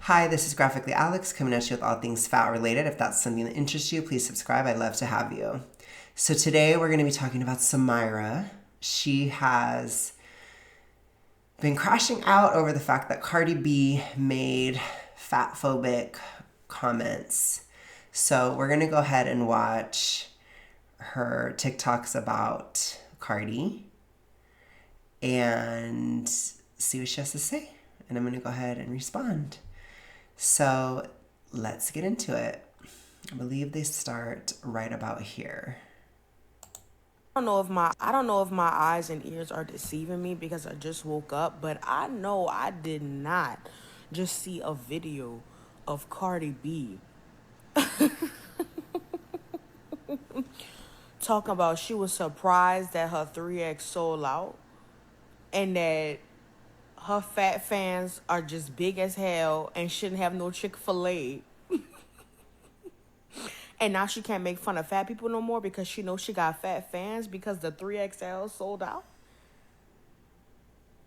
Hi, this is Graphically Alex coming at you with all things fat related. If that's something that interests you, please subscribe. I'd love to have you. So today we're going to be talking about Samyra. She has been crashing out over the fact that Cardi B made fatphobic comments. So we're going to go ahead and watch her TikToks about Cardi and see what she has to say. And I'm going to go ahead and respond. So let's get into it. I believe they start right about here. I don't know if my eyes and ears are deceiving me because I just woke up, but I know I did not just see a video of Cardi B talking about she was surprised that her 3X sold out and that her fat fans are just big as hell and shouldn't have no Chick-fil-A. And now she can't make fun of fat people no more because she knows she got fat fans because the 3XL sold out.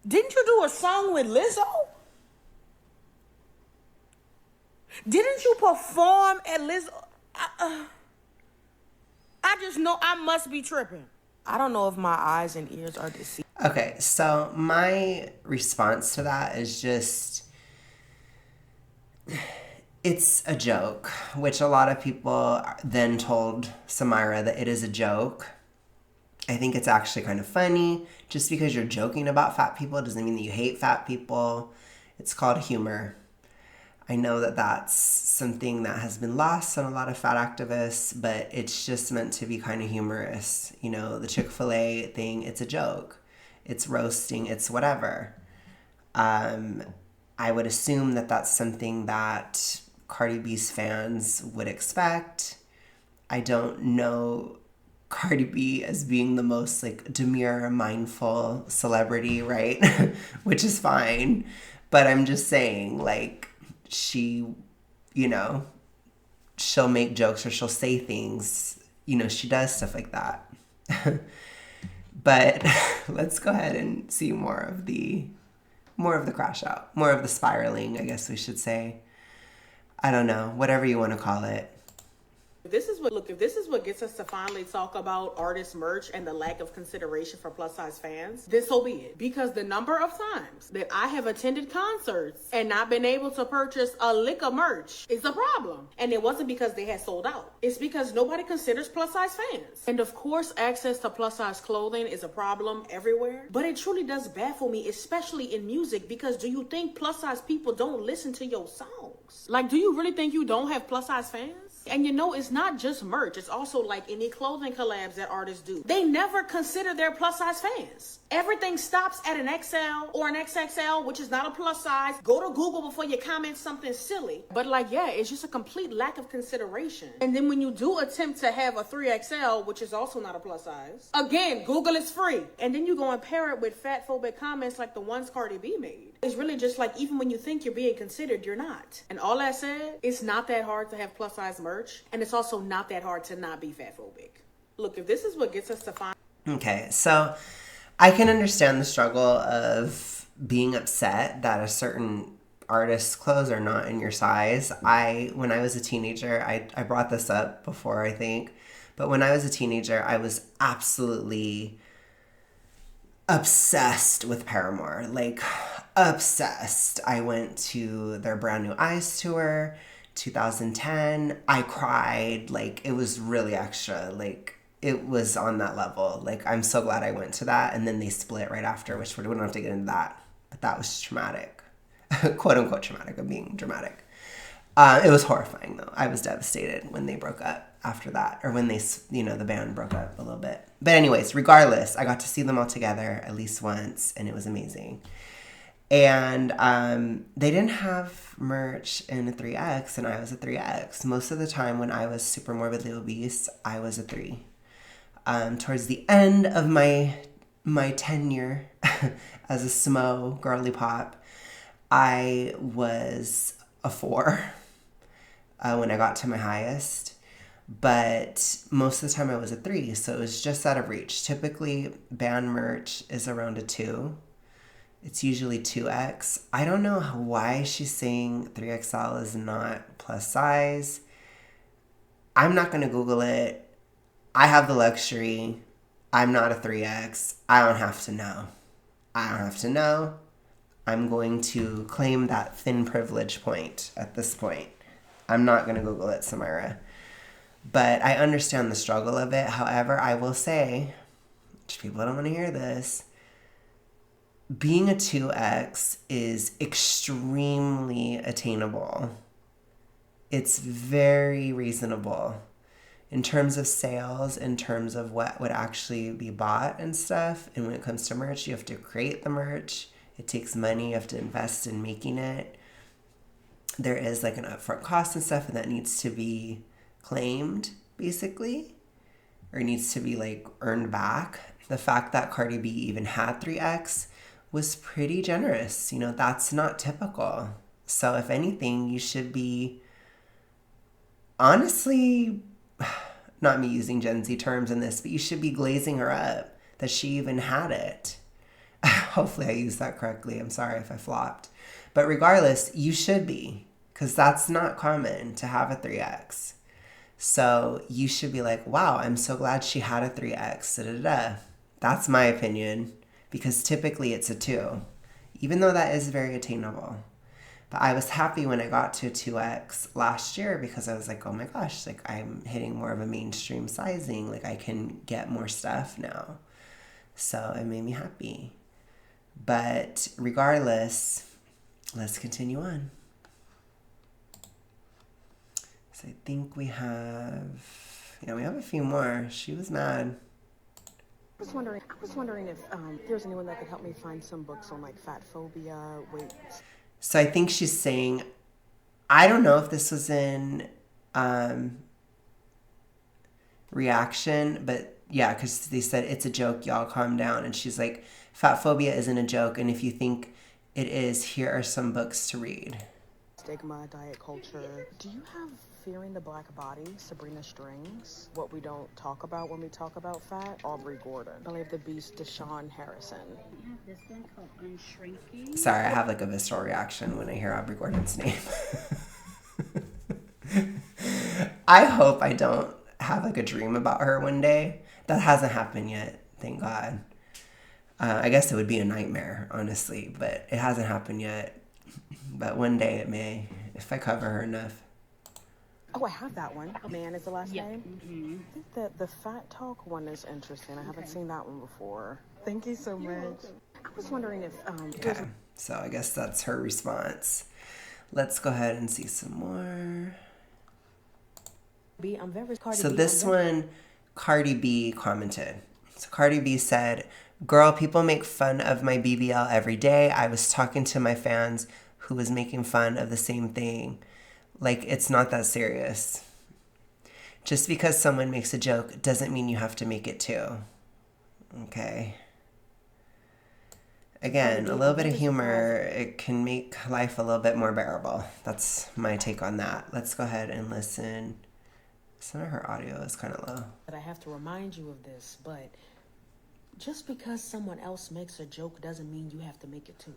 Didn't you do a song with Lizzo? Didn't you perform at Lizzo? I just know I must be tripping. I don't know if my eyes and ears are deceived. Okay, so my response to that is just, it's a joke, which a lot of people then told Samyra that it is a joke. I think it's actually kind of funny. Just because you're joking about fat people doesn't mean that you hate fat people. It's called humor. I know that that's something that has been lost on a lot of fat activists, but it's just meant to be kind of humorous. You know, the Chick-fil-A thing, it's a joke. It's roasting, it's whatever. I would assume that that's something that Cardi B's fans would expect. I don't know Cardi B as being the most like demure, mindful celebrity, right? Which is fine. But I'm just saying, like, she, you know, she'll make jokes or she'll say things, you know, she does stuff like that. But let's go ahead and see more of the crash out, more of the spiraling, I guess we should say. I don't know, whatever you want to call it. If this is what gets us to finally talk about artist merch and the lack of consideration for plus size fans, then so be it. Because the number of times that I have attended concerts and not been able to purchase a lick of merch is a problem. And it wasn't because they had sold out. It's because nobody considers plus size fans. And of course, access to plus size clothing is a problem everywhere. But it truly does baffle me, especially in music, because do you think plus size people don't listen to your songs? Like, do you really think you don't have plus size fans? And you know, it's not just merch. It's also like any clothing collabs that artists do. They never consider their plus size fans. Everything stops at an XL or an XXL, which is not a plus size. Go to Google before you comment something silly. But like, yeah, it's just a complete lack of consideration. And then when you do attempt to have a 3XL, which is also not a plus size, again, Google is free. And then you go and pair it with fatphobic comments like the ones Cardi B made. It's really just like, even when you think you're being considered, you're not. And all that said, it's not that hard to have plus size merch. And it's also not that hard to not be fatphobic. Look, if this is what gets us to find... Okay, so I can understand the struggle of being upset that a certain artist's clothes are not in your size. When I was a teenager, I brought this up before, I think. But when I was a teenager, I was absolutely obsessed with Paramore. Like, obsessed. I went to their Brand New Eyes tour, 2010. I cried. Like, it was really extra. Like, it was on that level. Like, I'm so glad I went to that. And then they split right after, which we don't have to get into that. But that was traumatic. Quote unquote traumatic. I'm being dramatic. It was horrifying, though. I was devastated when they broke up after that, or when they, you know, the band broke up a little bit. But anyways, regardless, I got to see them all together at least once, and it was amazing. And they didn't have merch in a 3X, and I was a 3X. Most of the time when I was super morbidly obese, I was a 3. Towards the end of my tenure as a smo girly pop, I was a 4 when I got to my highest. But most of the time I was a 3, so it was just out of reach. Typically, band merch is around a 2. It's usually 2X. I don't know why she's saying 3XL is not plus size. I'm not going to Google it. I have the luxury. I'm not a 3X. I don't have to know. I don't have to know. I'm going to claim that thin privilege point at this point. I'm not going to Google it, Samyra. But I understand the struggle of it. However, I will say, people don't want to hear this, being a 2X is extremely attainable. It's very reasonable in terms of sales, in terms of what would actually be bought and stuff. And when it comes to merch, you have to create the merch. It takes money. You have to invest in making it. There is like an upfront cost and stuff, and that needs to be claimed, basically, or needs to be like earned back. The fact that Cardi B even had 3X was pretty generous. You know, that's not typical. So if anything, you should be, honestly, not me using Gen Z terms in this, but you should be glazing her up that she even had it. Hopefully I used that correctly. I'm sorry if I flopped. But regardless, you should be, because that's not common to have a 3X. So you should be like, wow, I'm so glad she had a 3X. Da-da-da. That's my opinion, because typically it's a 2, even though that is very attainable. But I was happy when I got to a 2X last year, because I was like, oh my gosh, like I'm hitting more of a mainstream sizing. Like I can get more stuff now. So it made me happy. But regardless, let's continue on. So I think we have a few more. She was mad. I was wondering if there's anyone that could help me find some books on like fatphobia, weight. So I think she's saying, I don't know if this was in reaction, but yeah, because they said it's a joke, y'all calm down. And she's like, fatphobia isn't a joke, and if you think it is, here are some books to read. Stigma, diet culture. Do you have Fearing the Black Body, Sabrina Strings? What we don't talk about when we talk about fat, Aubrey Gordon. Belly of the Beast, Deshaun Harrison. I have this one called Unshrinking. Sorry, I have like a visceral reaction when I hear Aubrey Gordon's name. I hope I don't have like a dream about her one day. That hasn't happened yet, thank God. I guess it would be a nightmare, honestly, but it hasn't happened yet. But one day it may, if I cover her enough. Oh, I have that one. Man is the last name. Mm-hmm. I think that the Fat Talk one is interesting. I haven't seen that one before. Thank you so much. I was wondering if Okay, so I guess that's her response. Let's go ahead and see some more. So this one, Cardi B commented. So Cardi B said, "Girl, people make fun of my BBL every day. I was talking to my fans who was making fun of the same thing. Like, it's not that serious. Just because someone makes a joke doesn't mean you have to make it too." Okay. Again, a little bit of humor, it can make life a little bit more bearable. That's my take on that. Let's go ahead and listen. Some of her audio is kind of low. But I have to remind you of this, but just because someone else makes a joke doesn't mean you have to make it too.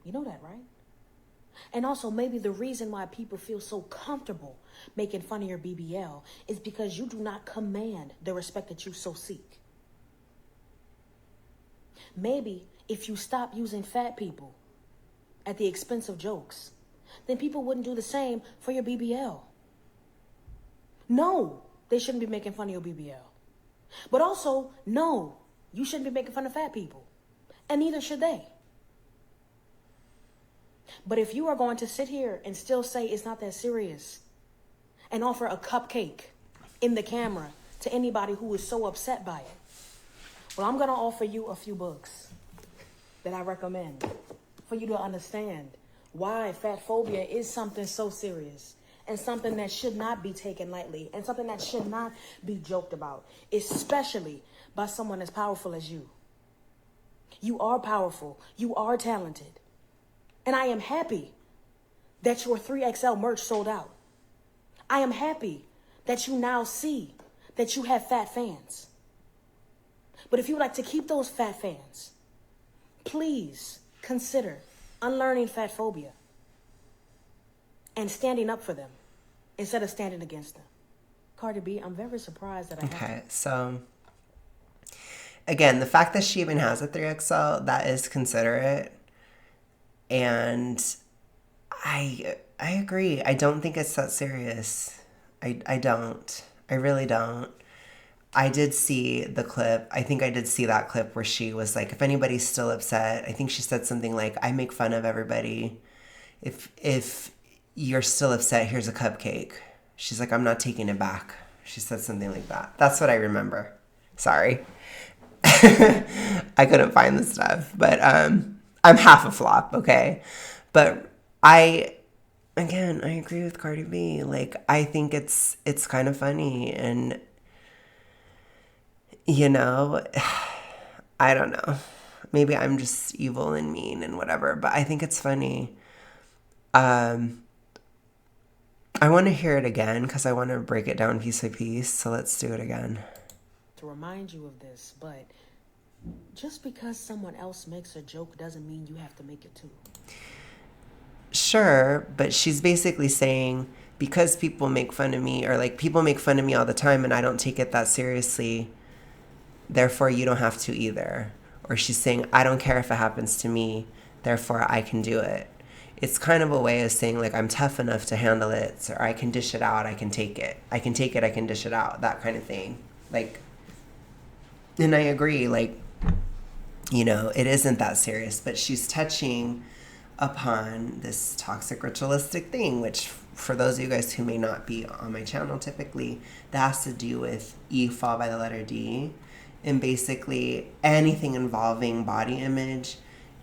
You know that, right? And also, maybe the reason why people feel so comfortable making fun of your BBL is because you do not command the respect that you so seek. Maybe if you stop using fat people at the expense of jokes, then people wouldn't do the same for your BBL. No, they shouldn't be making fun of your BBL. But also, no, you shouldn't be making fun of fat people. And neither should they. But if you are going to sit here and still say it's not that serious and offer a cupcake in the camera to anybody who is so upset by it, well, I'm going to offer you a few books that I recommend for you to understand why fat phobia is something so serious and something that should not be taken lightly and something that should not be joked about, especially by someone as powerful as you. You are powerful. You are talented. And I am happy that your 3XL merch sold out. I am happy that you now see that you have fat fans. But if you would like to keep those fat fans, please consider unlearning fatphobia and standing up for them instead of standing against them. Cardi B, I'm very surprised that I have Okay, so again, the fact that she even has a 3XL, that is considerate. And I agree. I don't think it's that serious. I don't. I really don't. I did see the clip. I think I did see that clip where she was like, if anybody's still upset, I think she said something like, I make fun of everybody. If you're still upset, here's a cupcake. She's like, I'm not taking it back. She said something like that. That's what I remember. Sorry. I couldn't find the stuff, but I'm half a flop, okay? But I agree with Cardi B. Like, I think it's kind of funny, and you know, I don't know. Maybe I'm just evil and mean and whatever, but I think it's funny. I want to hear it again because I want to break it down piece by piece. So let's do it again. to remind you of this, but just because someone else makes a joke doesn't mean you have to make it too. Sure, but she's basically saying because people make fun of me, or like people make fun of me all the time and I don't take it that seriously, therefore you don't have to either. Or she's saying, I don't care if it happens to me, therefore I can do it. It's kind of a way of saying, like, I'm tough enough to handle it, or I can dish it out, I can take it. I can take it, I can dish it out, that kind of thing. Like, and I agree, like, you know, it isn't that serious, but she's touching upon this toxic ritualistic thing, which for those of you guys who may not be on my channel typically, that has to do with E fall by the letter D. And basically anything involving body image,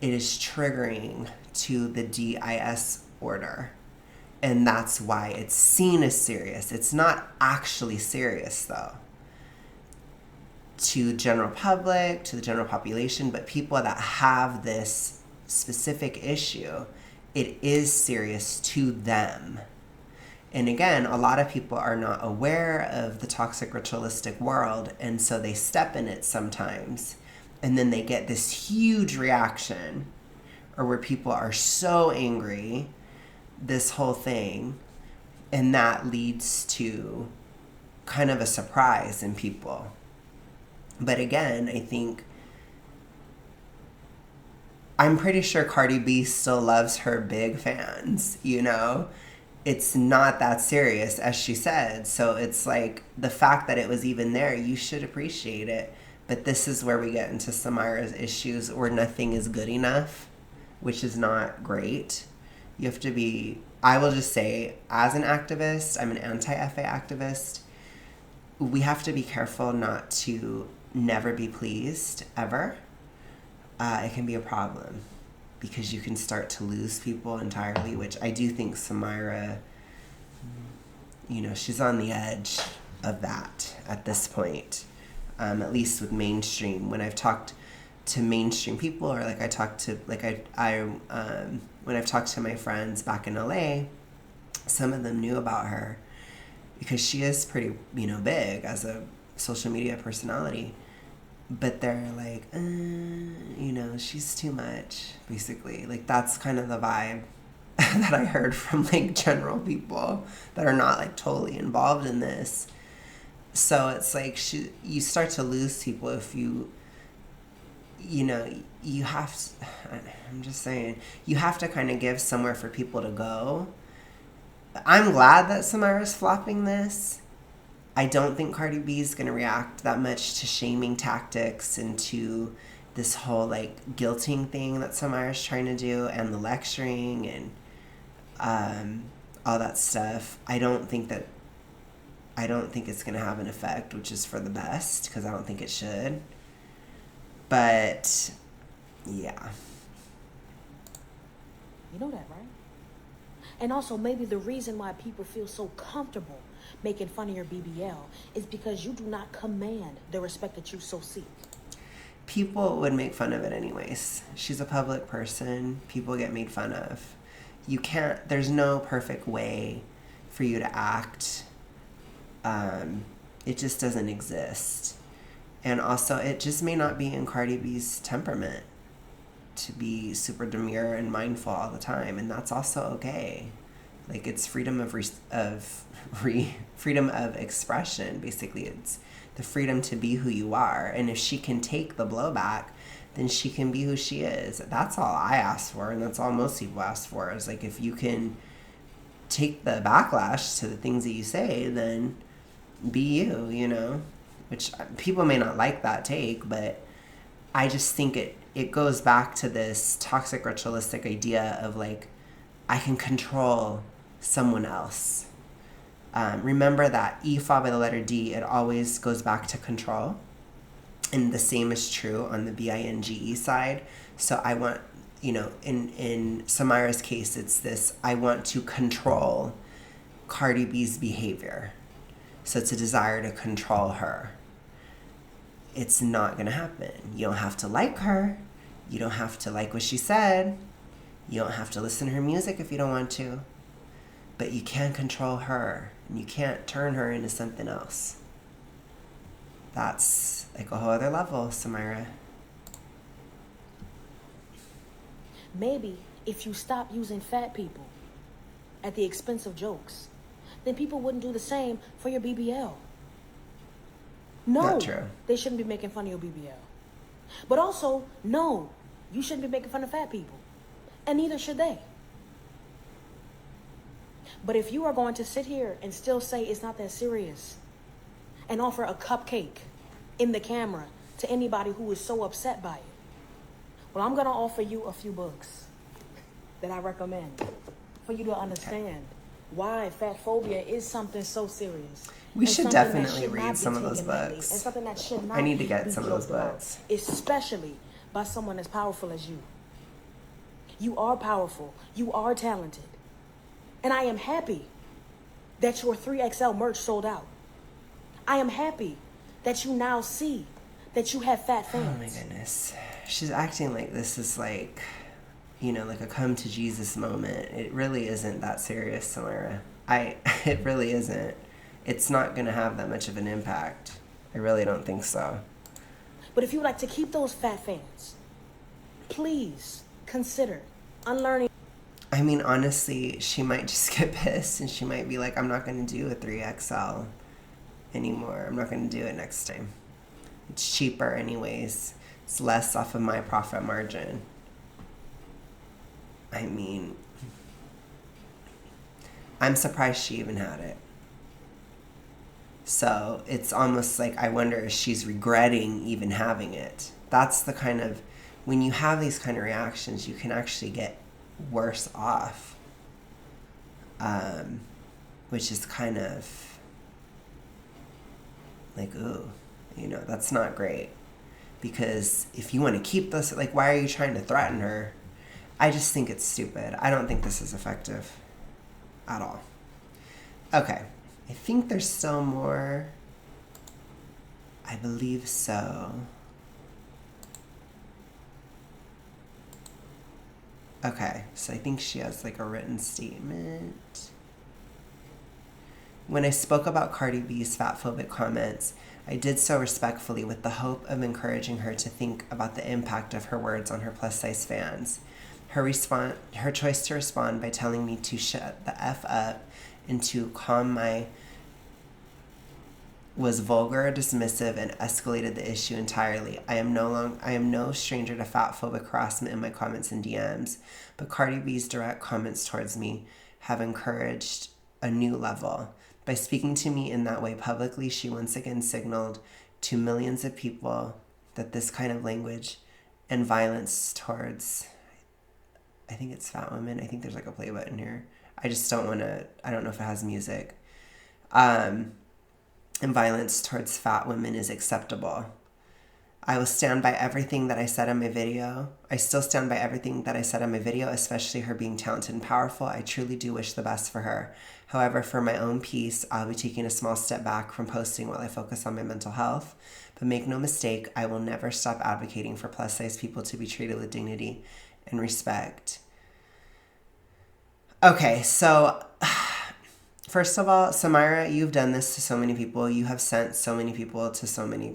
it is triggering to the DIS order. And that's why it's seen as serious. It's not actually serious though. To general public, to the general population, but people that have this specific issue, it is serious to them. And again, a lot of people are not aware of the toxic ritualistic world, and so they step in it sometimes, and then they get this huge reaction, or where people are so angry, this whole thing, and that leads to kind of a surprise in people. But again, I think I'm pretty sure Cardi B still loves her big fans, you know? It's not that serious, as she said. So it's like the fact that it was even there, you should appreciate it. But this is where we get into Samyra's issues where nothing is good enough, which is not great. You have to be, I will just say, as an activist, I'm an anti-FA activist, we have to be careful not to never be pleased, ever. It can be a problem because you can start to lose people entirely, which I do think Samyra, you know, she's on the edge of that at this point, at least with mainstream. When I've talked to mainstream people, or like I talked to, like when I've talked to my friends back in LA, some of them knew about her because she is pretty, you know, big as a social media personality. But they're like, you know, she's too much, basically. Like, that's kind of the vibe that I heard from, like, general people that are not, like, totally involved in this. So it's like you start to lose people if you know, you have to, I'm just saying, you have to kind of give somewhere for people to go. I'm glad that Samyra's flopping this. I don't think Cardi B is going to react that much to shaming tactics and to this whole, like, guilting thing that Samyra's trying to do, and the lecturing and all that stuff. I don't think it's going to have an effect, which is for the best, because I don't think it should. But, yeah. You know that, right? And also, maybe the reason why people feel so comfortable making fun of your BBL is because you do not command the respect that you so seek. People would make fun of it anyways. She's a public person. People get made fun of. You can't, there's no perfect way for you to act. It just doesn't exist. And also, it just may not be in Cardi B's temperament. to be super demure and mindful all the time, and that's also okay. Like, it's freedom of freedom of expression. Basically, it's the freedom to be who you are, and if she can take the blowback, then she can be who she is. That's all I ask for, and that's all most people ask for, is like, if you can take the backlash to the things that you say, then be you, you know? Which people may not like that take, but I just think it goes back to this toxic ritualistic idea of like, I can control someone else. Remember that EFA by the letter D, it always goes back to control. And the same is true on the BINGE side. So I want, you know, in Samyra's case, it's this, I want to control Cardi B's behavior. So it's a desire to control her. It's not going to happen. You don't have to like her. You don't have to like what she said. You don't have to listen to her music if you don't want to. But you can control her. And you can't turn her into something else. That's like a whole other level, Samyra. Maybe if you stop using fat people at the expense of jokes, then people wouldn't do the same for your BBL. No, Not true. They shouldn't be making fun of your BBL. But also, no, you shouldn't be making fun of fat people. And neither should they. But if you are going to sit here and still say it's not that serious and offer a cupcake in the camera to anybody who is so upset by it, well, I'm going to offer you a few books that I recommend for you to understand why fatphobia is something so serious. We should something that definitely should not read be some of those taken lightly, books. and something that should not I need to get be some of those joked about, books. especially by someone as powerful as you. You are powerful. You are talented. And I am happy that your 3XL merch sold out. I am happy that you now see that you have fat fans. Oh my goodness. She's acting like this is like, you know, like a come to Jesus moment. It really isn't that serious, Samyra. It really isn't. It's not going to have that much of an impact. I really don't think so. But if you would like to keep those fat fans, please consider unlearning. I mean, honestly, she might just get pissed and she might be like, I'm not going to do a 3XL anymore. I'm not going to do it next time. It's cheaper anyways. It's less off of my profit margin. I mean, I'm surprised she even had it. So it's almost like I wonder if she's regretting even having it. That's the kind of, when you have these kind of reactions, you can actually get worse off. Which is kind of like, ooh, you know, that's not great. Because if you want to keep this, like, why are you trying to threaten her? I just think it's stupid. I don't think this is effective at all. Okay. I think there's still more. I believe so. Okay, so I think she has like a written statement. When I spoke about Cardi B's fatphobic comments, I did so respectfully with the hope of encouraging her to think about the impact of her words on her plus-size fans. Her choice to respond by telling me to shut the F up and to calm my was vulgar, dismissive, and escalated the issue entirely. I am no stranger to fatphobic harassment in my comments and DMs, but Cardi B's direct comments towards me have encouraged a new level. By speaking to me in that way publicly, she once again signaled to millions of people that this kind of language and violence towards, I think it's fat women. I think there's like a play button here. I just don't want to, I don't know if it has music. And violence towards fat women is acceptable. I will stand by everything that I said in my video. I still stand by everything that I said in my video, especially her being talented and powerful. I truly do wish the best for her. However, for my own peace, I'll be taking a small step back from posting while I focus on my mental health. But make no mistake, I will never stop advocating for plus-size people to be treated with dignity and respect. Okay, so first of all, Samyra, you've done this to so many people. You have sent so many people to so many.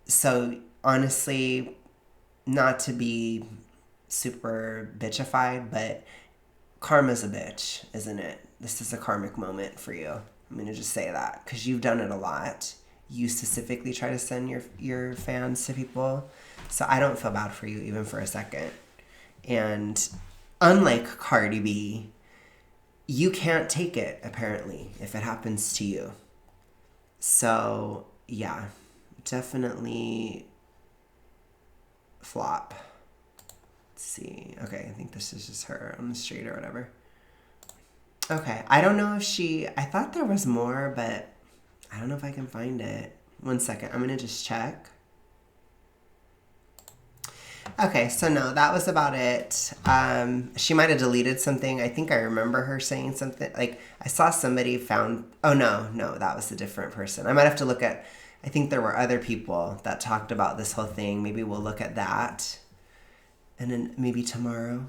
So honestly, not to be super bitchified, but karma's a bitch, isn't it? This is a karmic moment for you. I'm going to just say that because you've done it a lot. You specifically try to send your fans to people. So I don't feel bad for you even for a second. And unlike Cardi B, you can't take it, apparently, if it happens to you. So, yeah, definitely flop. Let's see. Okay, I think this is just her on the street or whatever. Okay, I don't know if I thought there was more, but I don't know if I can find it. One second, I'm gonna just check. Okay, so no, that was about it. She might have deleted something. I think I remember her saying something. Like, I saw somebody found... Oh, no, that was a different person. I might have to look at... I think there were other people that talked about this whole thing. Maybe we'll look at that. And then maybe tomorrow,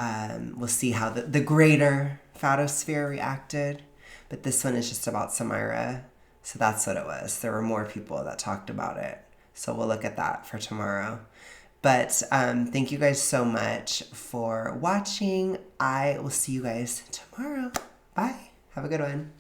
we'll see how the greater Fattosphere reacted. But this one is just about Samyra. So that's what it was. There were more people that talked about it. So we'll look at that for tomorrow. But thank you guys so much for watching. I will see you guys tomorrow. Bye. Have a good one.